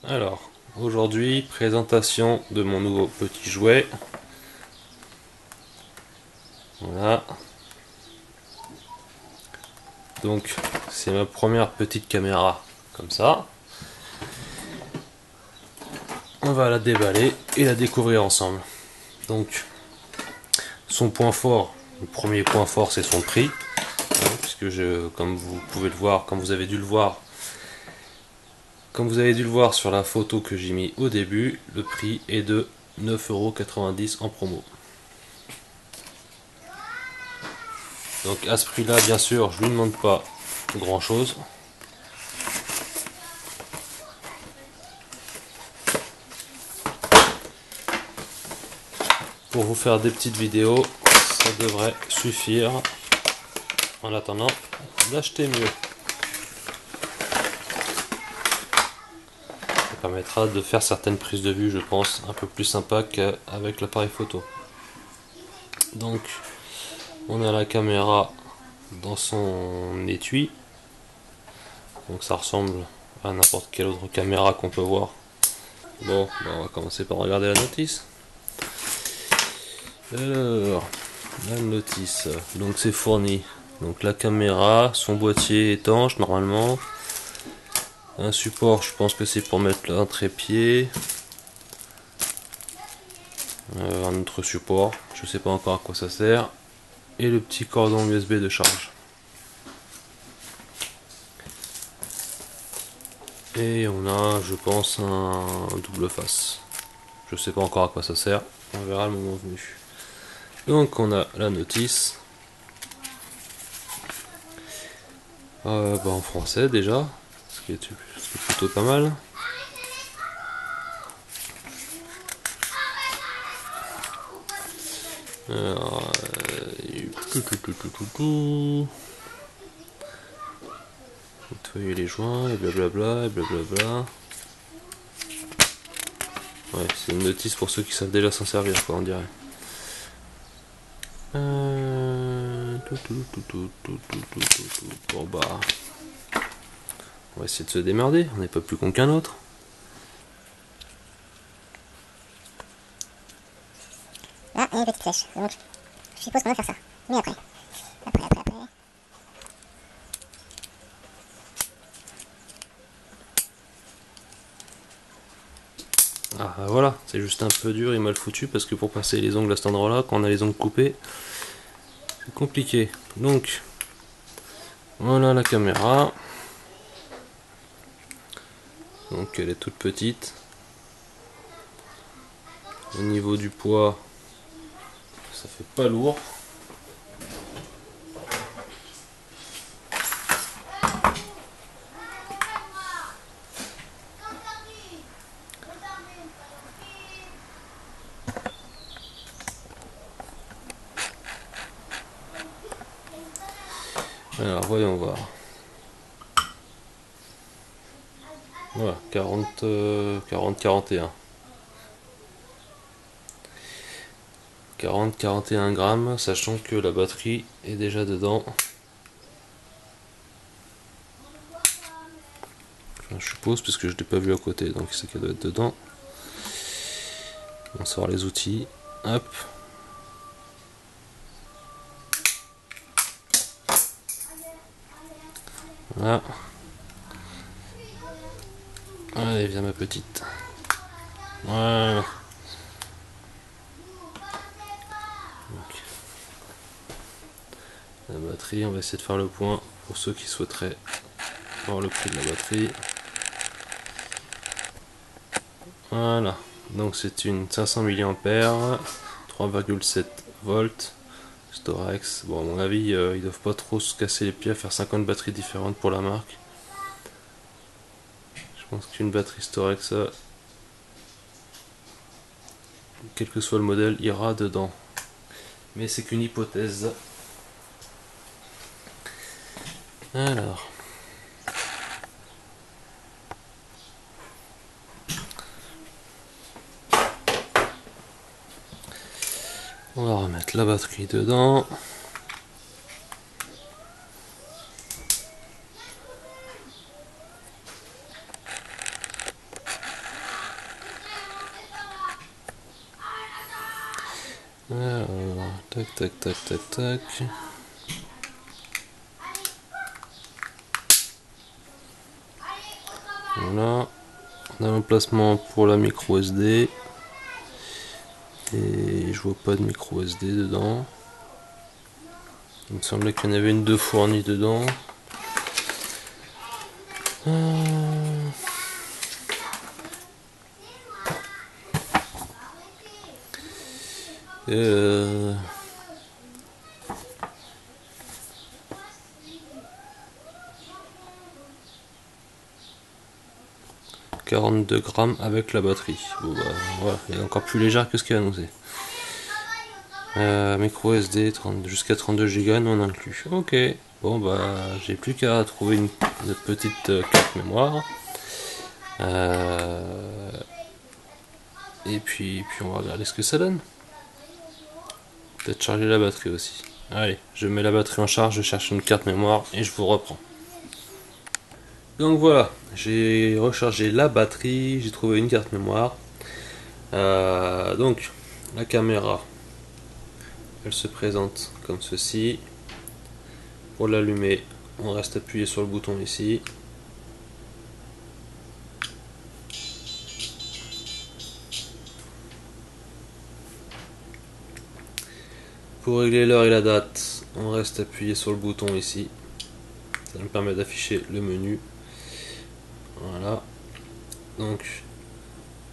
Alors, aujourd'hui, présentation de mon nouveau petit jouet. Voilà. Donc, c'est ma première petite caméra, comme ça. On va la déballer et la découvrir ensemble. Donc, son point fort, le premier point fort, c'est son prix. Puisque comme vous pouvez le voir, comme vous avez dû le voir, sur la photo que j'ai mis au début, le prix est de 9,90 € en promo. Donc à ce prix-là, bien sûr, je lui demande pas grand-chose. Pour vous faire des petites vidéos, ça devrait suffire. En attendant d'acheter mieux. Ça permettra de faire certaines prises de vue, je pense, un peu plus sympa qu'avec l'appareil photo. Donc, on a la caméra dans son étui. Donc ça ressemble à n'importe quelle autre caméra qu'on peut voir. Bon, on va commencer par regarder la notice. Alors, la notice, donc c'est fourni. Donc la caméra, son boîtier étanche normalement. Un support, je pense que c'est pour mettre un trépied. Un autre support, je sais pas encore à quoi ça sert. Et le petit cordon USB de charge. Et on a, je pense, un double face. Je sais pas encore à quoi ça sert, on verra le moment venu. Donc on a la notice. En français déjà, ce qui est plutôt pas mal. Alors, nettoyer les joints et blablabla et blablabla. Ouais, c'est une notice pour ceux qui savent déjà s'en servir, quoi, on dirait. Bon bah, on va essayer de se démerder, on n'est pas plus con qu'un autre. Ah, et une petite flèche. Donc, je suppose qu'on va faire ça. Mais après. Après. Ah voilà, c'est juste un peu dur et mal foutu parce que pour passer les ongles à cet endroit-là, quand on a les ongles coupés, c'est compliqué. Donc, voilà la caméra. Donc elle est toute petite. Au niveau du poids, ça fait pas lourd. Alors voyons voir. Voilà, 41. 41 grammes, sachant que la batterie est déjà dedans. Enfin, je suppose, parce que je ne l'ai pas vu à côté, donc c'est qu'elle doit être dedans. On sort les outils. Hop. Voilà. Allez, viens ma petite. Voilà. Donc, la batterie, on va essayer de faire le point pour ceux qui souhaiteraient voir le prix de la batterie. Voilà. Donc c'est une 500 mAh, 3,7 volts. Storex. Bon, à mon avis, ils doivent pas trop se casser les pieds à faire 50 batteries différentes pour la marque. Je pense qu'une batterie Storex, quel que soit le modèle, ira dedans. Mais c'est qu'une hypothèse. Alors. On va remettre la batterie dedans. Alors, tac, tac, tac, tac, tac. Voilà. On a l'emplacement pour la micro SD. Et je vois pas de micro SD dedans. Il me semblait qu'il y en avait une de fournie dedans. Euh... 42 grammes avec la batterie. Bon, bah, voilà, elle est encore plus légère que ce qu'il a annoncé. Micro SD jusqu'à 32 Go non inclus. Ok, bon bah j'ai plus qu'à trouver une petite carte mémoire. Et puis on va regarder ce que ça donne. Peut-être charger la batterie aussi. Allez, je mets la batterie en charge, je cherche une carte mémoire et je vous reprends. Donc voilà, j'ai rechargé la batterie, j'ai trouvé une carte mémoire. Donc la caméra, elle se présente comme ceci. Pour l'allumer, on reste appuyé sur le bouton ici. Pour régler l'heure et la date, on reste appuyé sur le bouton ici. Ça me permet d'afficher le menu. Voilà. Donc,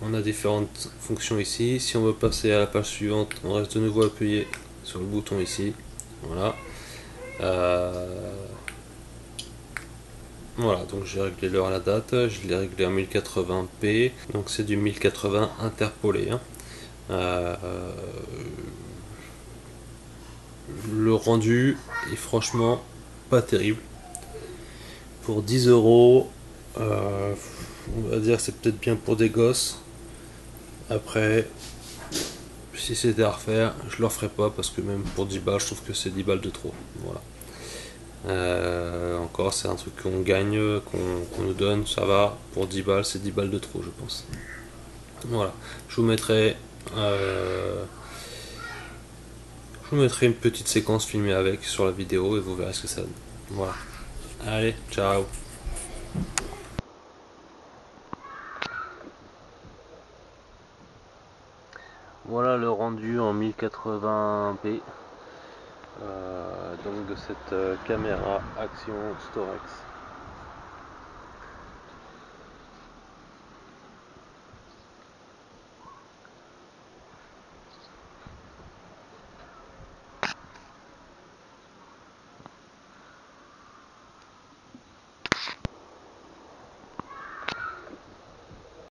on a différentes fonctions ici. Si on veut passer à la page suivante, on reste de nouveau appuyé sur le bouton ici. Voilà. Voilà, donc j'ai réglé l'heure et la date. Je l'ai réglé en 1080p. Donc c'est du 1080 interpolé. Hein. Le rendu est franchement pas terrible. Pour 10 euros, on va dire c'est peut-être bien pour des gosses. Après, si c'était à refaire, je le referais pas parce que même pour 10 balles, je trouve que c'est 10 balles de trop. Voilà. Encore, c'est un truc qu'on gagne, qu'on nous donne, ça va. Pour 10 balles, c'est 10 balles de trop, je pense. Voilà. Je vous mettrai une petite séquence filmée avec sur la vidéo et vous verrez ce que ça donne. Voilà. Allez, ciao. Voilà le rendu en 1080p donc de cette caméra Action Storex.